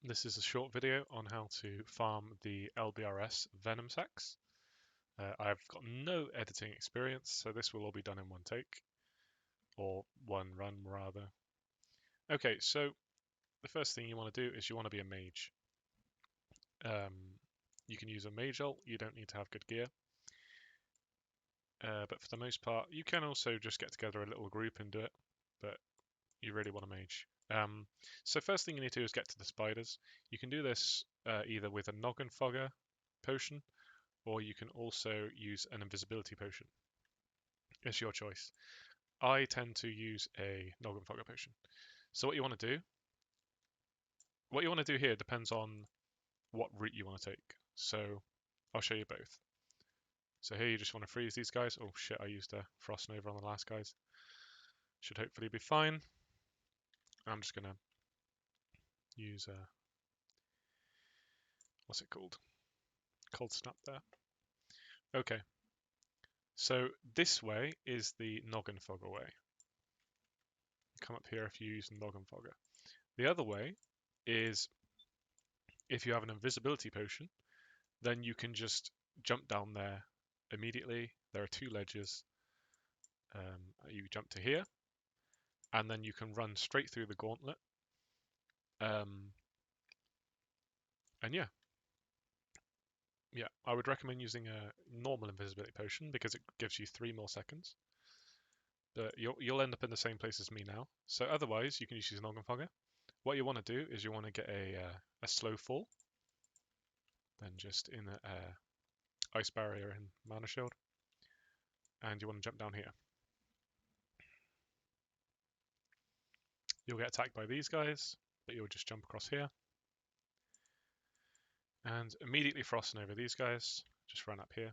This is a short video on how to farm the LBRS Venom Sacs. I've got no editing experience, so this will all be done in one take, or one run rather. Okay, so the first thing you want to do is you want to be a mage. You can use a mage ult, you don't need to have good gear. But for the most part, you can also just get together a little group and do it, but you really want a mage. So first thing you need to do is get to the spiders. You can do this either with a noggin fogger potion, or you can also use an invisibility potion. It's your choice. I tend to use a noggin fogger potion. So what you want to do here depends on what route you want to take. So I'll show you both. So here you just want to freeze these guys. Oh shit, I used a frost nova on the last guys. Should hopefully be fine. I'm just gonna use what's it called? Cold snap there. Okay. So this way is the noggin fogger way. Come up here if you use the noggin fogger. The other way is if you have an invisibility potion, then you can just jump down there immediately. There are two ledges. You jump to here, and then you can run straight through the gauntlet. And yeah, I would recommend using a normal invisibility potion because it gives you 3 more seconds. But you'll end up in the same place as me now. So otherwise, you can just use noggin fogger. What you want to do is you want to get a slow fall, then just in a ice barrier and mana shield, and you want to jump down here. You'll get attacked by these guys, but you'll just jump across here. And immediately frosting over these guys, just run up here.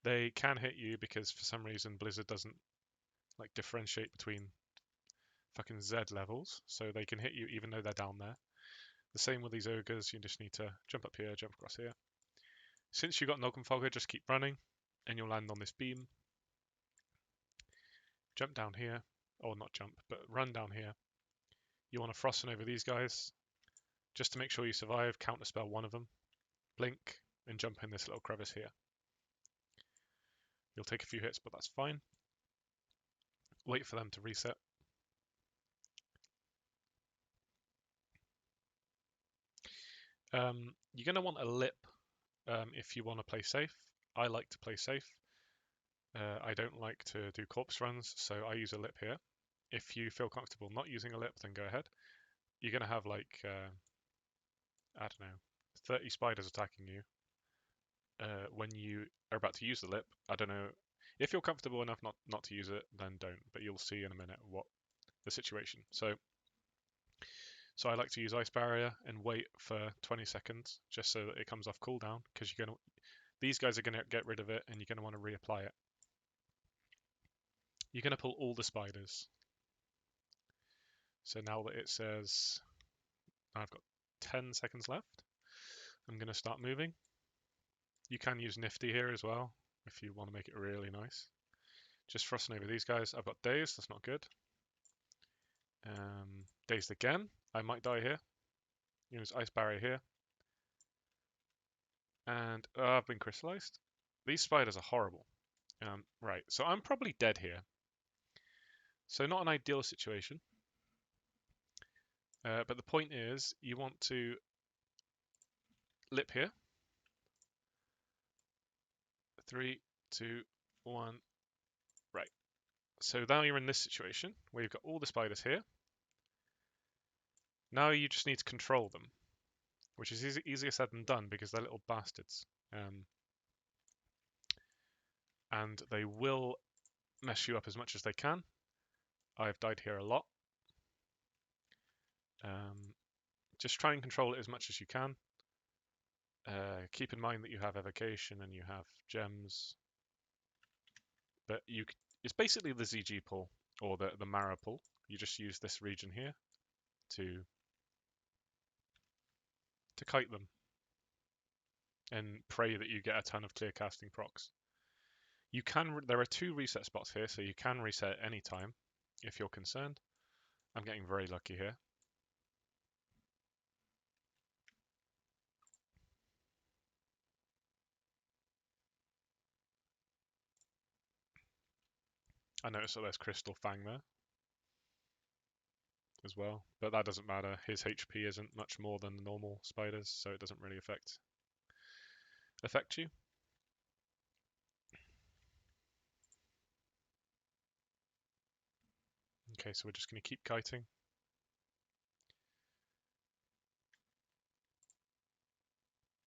They can hit you because for some reason Blizzard doesn't like differentiate between fucking Z levels, so they can hit you even though they're down there. The same with these ogres, you just need to jump up here, jump across here. Since you got noggin fogger, just keep running and you'll land on this beam. Jump down here, or not jump, but run down here. You want to frosten over these guys. Just to make sure you survive, counterspell one of them, blink, and jump in this little crevice here. You'll take a few hits, but that's fine. Wait for them to reset. You're going to want a lip if you want to play safe. I like to play safe. I don't like to do corpse runs, so I use a lip here. If you feel comfortable not using a lip, then go ahead. You're going to have like, I don't know, 30 spiders attacking you when you are about to use the lip. I don't know. If you're comfortable enough not to use it, then don't, but you'll see in a minute what the situation. So I like to use Ice Barrier and wait for 20 seconds just so that it comes off cooldown, because these guys are going to get rid of it and you're going to want to reapply it. You're going to pull all the spiders. So now that it says I've got 10 seconds left, I'm going to start moving. You can use Nifty here as well if you want to make it really nice. Just frosting over these guys. I've got dazed, that's not good. Dazed again. I might die here. Use Ice Barrier here. And I've been crystallized. These spiders are horrible. Right, so I'm probably dead here. So not an ideal situation. But the point is, you want to lip here. 3, 2, 1. Right. So now you're in this situation where you've got all the spiders here. Now you just need to control them, which is easier said than done because they're little bastards. And they will mess you up as much as they can. I've died here a lot. Just try and control it as much as you can. Keep in mind that you have evocation and you have gems, but it's basically the ZG pull or the Mara pull. You just use this region here to kite them and pray that you get a ton of clear casting procs. There are 2 reset spots here, so you can reset any time. if you're concerned. I'm getting very lucky here. I noticed that there's Crystal Fang there as well, but that doesn't matter. His HP isn't much more than the normal spiders, so it doesn't really affect you. Okay, so we're just going to keep kiting.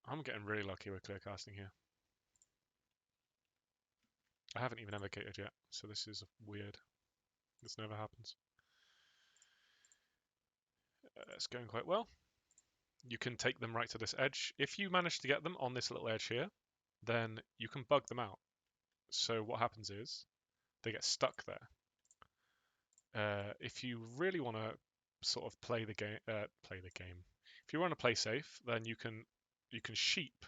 I'm getting really lucky with clear casting here. I haven't even evocated yet, so this is weird. This never happens. It's going quite well. You can take them right to this edge. If you manage to get them on this little edge here, then you can bug them out. So what happens is they get stuck there. If you really want to sort of play the game, if you want to play safe, then you can sheep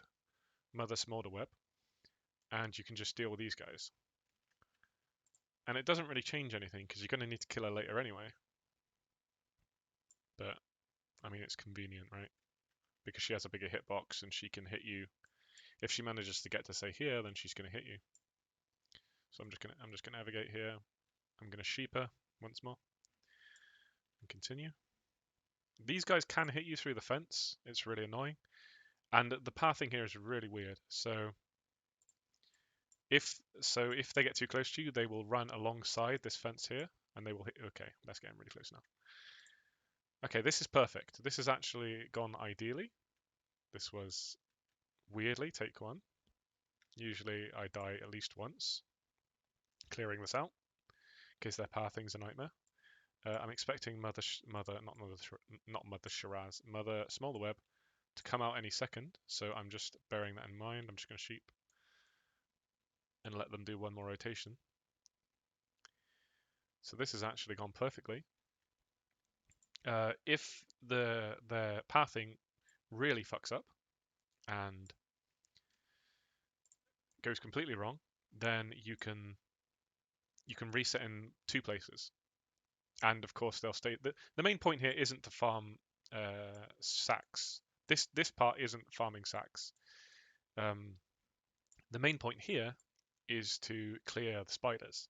Mother Smolderweb, and you can just deal with these guys. And it doesn't really change anything because you're going to need to kill her later anyway. But I mean, it's convenient, right? Because she has a bigger hitbox and she can hit you. If she manages to get to say here, then she's going to hit you. So I'm just gonna navigate here. I'm gonna sheep her once more and continue. These guys can hit you through the fence. It's really annoying. And the pathing here is really weird. So if they get too close to you, they will run alongside this fence here and they will hit. Okay, that's getting really close now. Okay, this is perfect. This has actually gone ideally. This was weirdly take one. Usually I die at least once clearing this out because their pathing's a nightmare. I'm expecting Mother Shiraz, Mother Smolderweb to come out any second, so I'm just bearing that in mind. I'm just going to sheep and let them do one more rotation. So this has actually gone perfectly. If their pathing really fucks up and goes completely wrong, then you can reset in 2 places. And of course they'll stay. The main point here isn't to farm sacs. This part isn't farming sacs. The main point here is to clear the spiders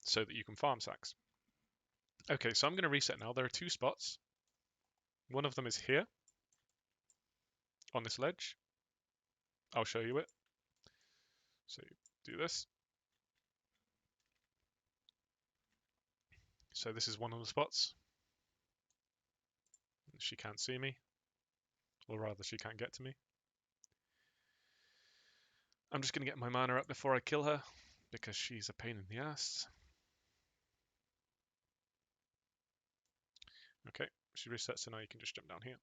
so that you can farm sacs. Okay, so I'm going to reset now. There are 2 spots. One of them is here on this ledge. I'll show you it. So you do this. So this is one of the spots. She can't see me, or rather she can't get to me. I'm just going to get my mana up before I kill her because she's a pain in the ass. Okay, she resets, so now you can just jump down here.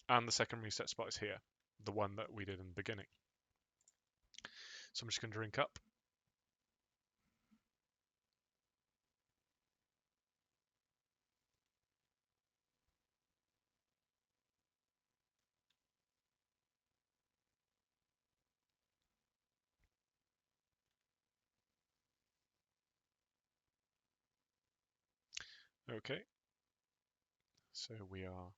And the second reset spot is here, the one that we did in the beginning. So I'm just going to drink up. Okay, so we are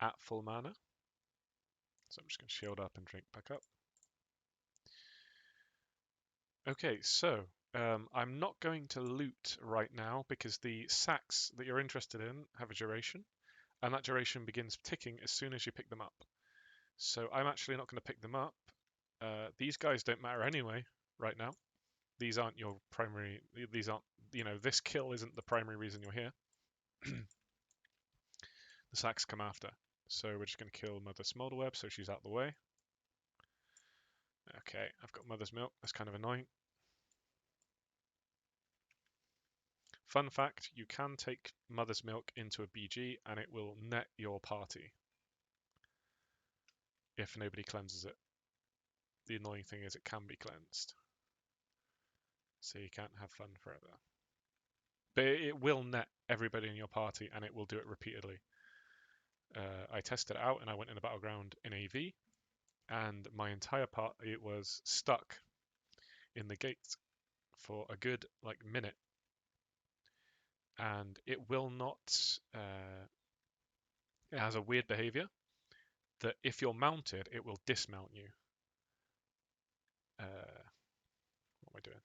at full mana. So I'm just going to shield up and drink back up. Okay, so I'm not going to loot right now because the sacs that you're interested in have a duration, and that duration begins ticking as soon as you pick them up. So I'm actually not going to pick them up. These guys don't matter anyway right now. These aren't your primary, these aren't, this kill isn't the primary reason you're here. The sacs come after. So we're just going to kill Mother Smolderweb so she's out the way. Okay, I've got Mother's Milk. That's kind of annoying. Fun fact, you can take Mother's Milk into a BG and it will net your party if nobody cleanses it. The annoying thing is it can be cleansed. So you can't have fun forever. But it will net everybody in your party and it will do it repeatedly. I tested it out and I went in a battleground in AV and my entire party was stuck in the gate for a good like minute, and it will not. It has a weird behavior that if you're mounted, it will dismount you. What am I doing?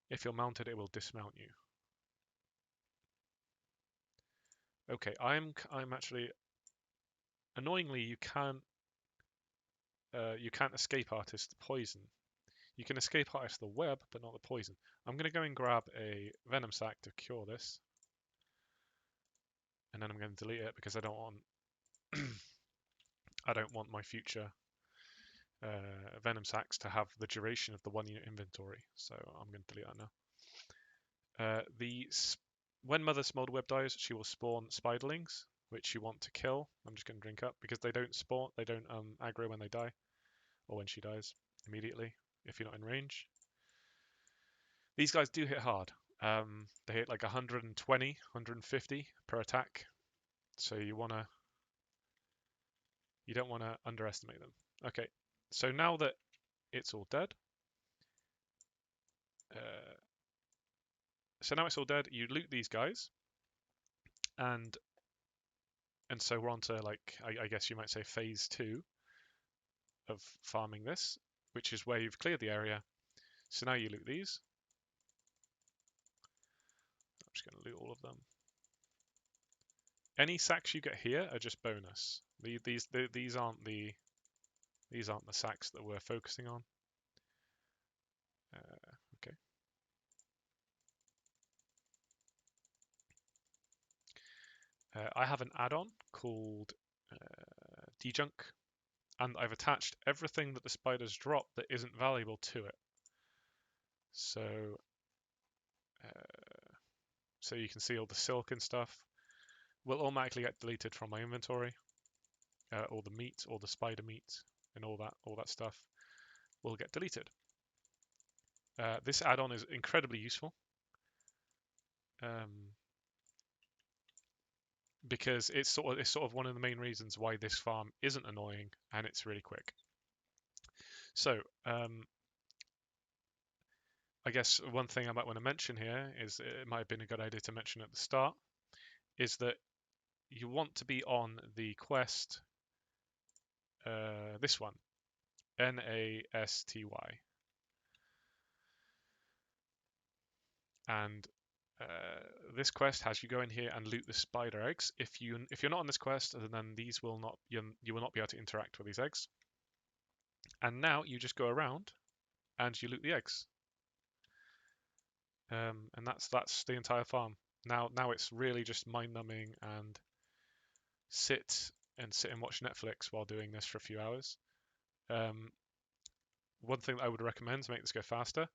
If you're mounted, it will dismount you. Okay, I'm actually annoyingly you can't escape artist poison. You can escape artist the web, but not the poison. I'm gonna go and grab a Venom Sac to cure this, and then I'm going to delete it because I don't want I don't want my future Venom Sacs to have the duration of the 1 unit inventory. So I'm going to delete that now. When Mother Smolder Web dies, she will spawn spiderlings, which you want to kill. I'm just going to drink up because they don't spawn, they don't aggro when they die, or when she dies immediately if you're not in range. These guys do hit hard. They hit like 120, 150 per attack, so you don't want to underestimate them. Okay, so now that it's all dead, you loot these guys, and so we're on to like I guess you might say phase 2 of farming this, which is where you've cleared the area. So now you loot these. I'm just going to loot all of them. Any sacks you get here are just bonus. These aren't the sacks that we're focusing on. Okay. I have an add-on called Dejunk, and I've attached everything that the spiders drop that isn't valuable to it. So you can see all the silk and stuff will automatically get deleted from my inventory. All the meat, all the spider meat, and all that stuff will get deleted. This add-on is incredibly useful because it's sort of one of the main reasons why this farm isn't annoying and it's really quick. So I guess one thing I might want to mention here is it might have been a good idea to mention at the start is that you want to be on the quest, this one, NASTY, and this quest has you go in here and loot the spider eggs. If you're not on this quest, then these will not you will not be able to interact with these eggs. And now you just go around and you loot the eggs. And that's the entire farm. Now it's really just mind-numbing and sit and watch Netflix while doing this for a few hours. One thing that I would recommend to make this go faster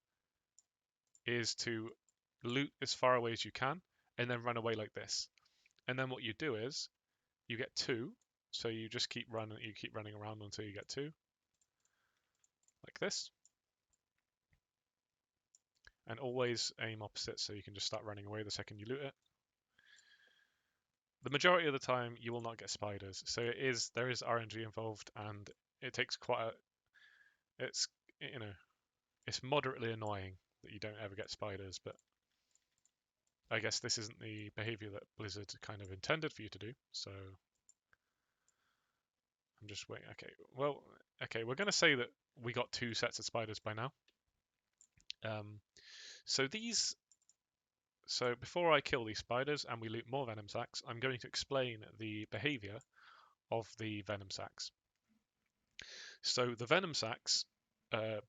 is to loot as far away as you can and then run away like this. And then what you do is you get 2, so you just keep running around until you get 2, like this. And always aim opposite so you can just start running away the second you loot it. The majority of the time you will not get spiders, so there is RNG involved, and it takes it's moderately annoying that you don't ever get spiders, but I guess this isn't the behavior that Blizzard kind of intended for you to do, so I'm just waiting. Okay, we're going to say that we got 2 sets of spiders by now. So before I kill these spiders and we loot more Venom Sacs, I'm going to explain the behavior of the Venom Sacs. So the Venom Sacs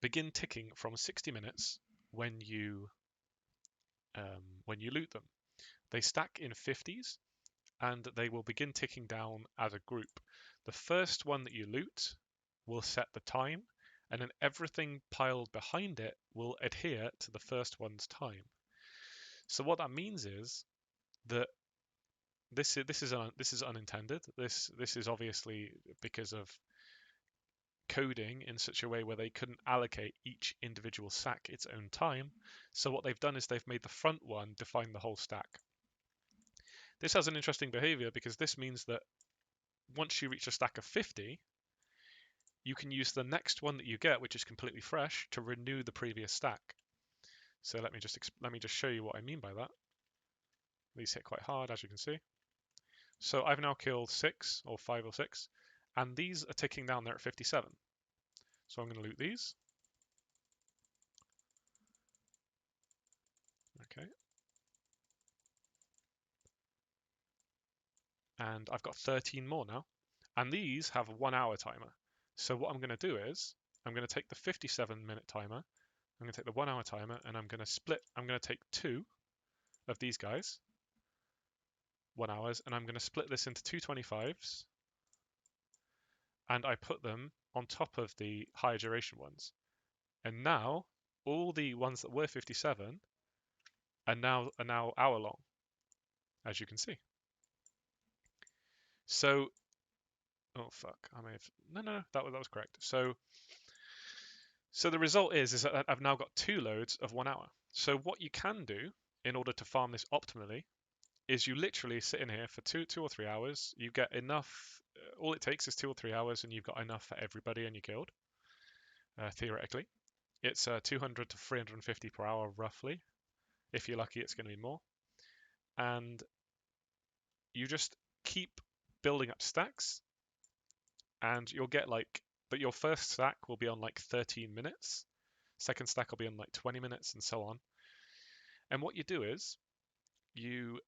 begin ticking from 60 minutes when you loot them. They stack in 50s, and they will begin ticking down as a group. The first one that you loot will set the time, and then everything piled behind it will adhere to the first one's time. So what that means is that this is unintended. This is obviously because of coding in such a way where they couldn't allocate each individual sack its own time. So what they've done is they've made the front one define the whole stack. This has an interesting behavior because this means that once you reach a stack of 50, you can use the next one that you get, which is completely fresh, to renew the previous stack. So let me just show you what I mean by that. These hit quite hard, as you can see. So I've now killed 6 or 5 or 6, and these are ticking down there at 57. So I'm going to loot these. Okay. And I've got 13 more now. And these have a 1 hour timer. So what I'm going to do is, I'm going to take the 57-minute timer, I'm going to take the 1 hour timer, and I'm going to take 2 of these guys, 1 hours, and I'm going to split this into 2 25s, and I put them on top of the higher duration ones. And now, all the ones that were 57 are now hour long, as you can see. So, oh fuck, I may have, no, that was correct. So the result is that I've now got 2 loads of 1 hour. So what you can do in order to farm this optimally is you literally sit in here for 2 or 3 hours. You get enough. All it takes is 2 or 3 hours, and you've got enough for everybody in your guild. Theoretically, it's 200 to 350 per hour roughly. If you're lucky, it's going to be more. And you just keep building up stacks, and you'll get but your first stack will be on like 13 minutes. Second stack will be on like 20 minutes, and so on. And what you do is you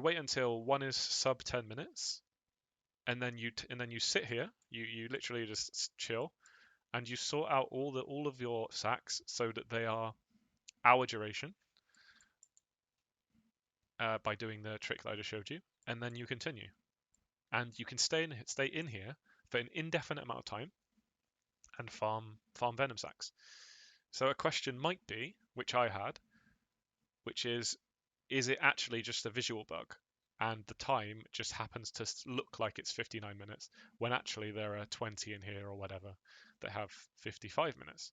wait until one is sub 10 minutes, and then you sit here. You literally just chill, and you sort out all of your sacks so that they are hour duration by doing the trick that I just showed you, and then you continue, and you can stay in here for an indefinite amount of time and farm Venom Sacs. So a question might be, which I had, which is it actually just a visual bug? And the time just happens to look like it's 59 minutes, when actually there are 20 in here or whatever that have 55 minutes.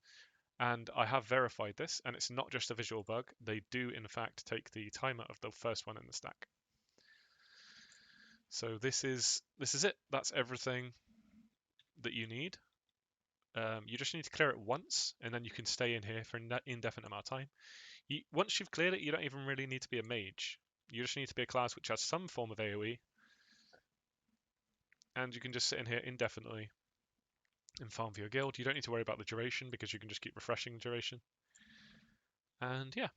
And I have verified this, and it's not just a visual bug. They do, in fact, take the timer of the first one in the stack. So this is it. That's everything that you need. You just need to clear it once, and then you can stay in here for an indefinite amount of time. Once you've cleared it, you don't even really need to be a mage. You just need to be a class which has some form of AoE, and you can just sit in here indefinitely and farm for your guild. You don't need to worry about the duration because you can just keep refreshing the duration. And yeah,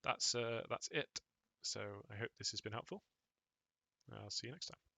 that's it. So I hope this has been helpful. I'll see you next time.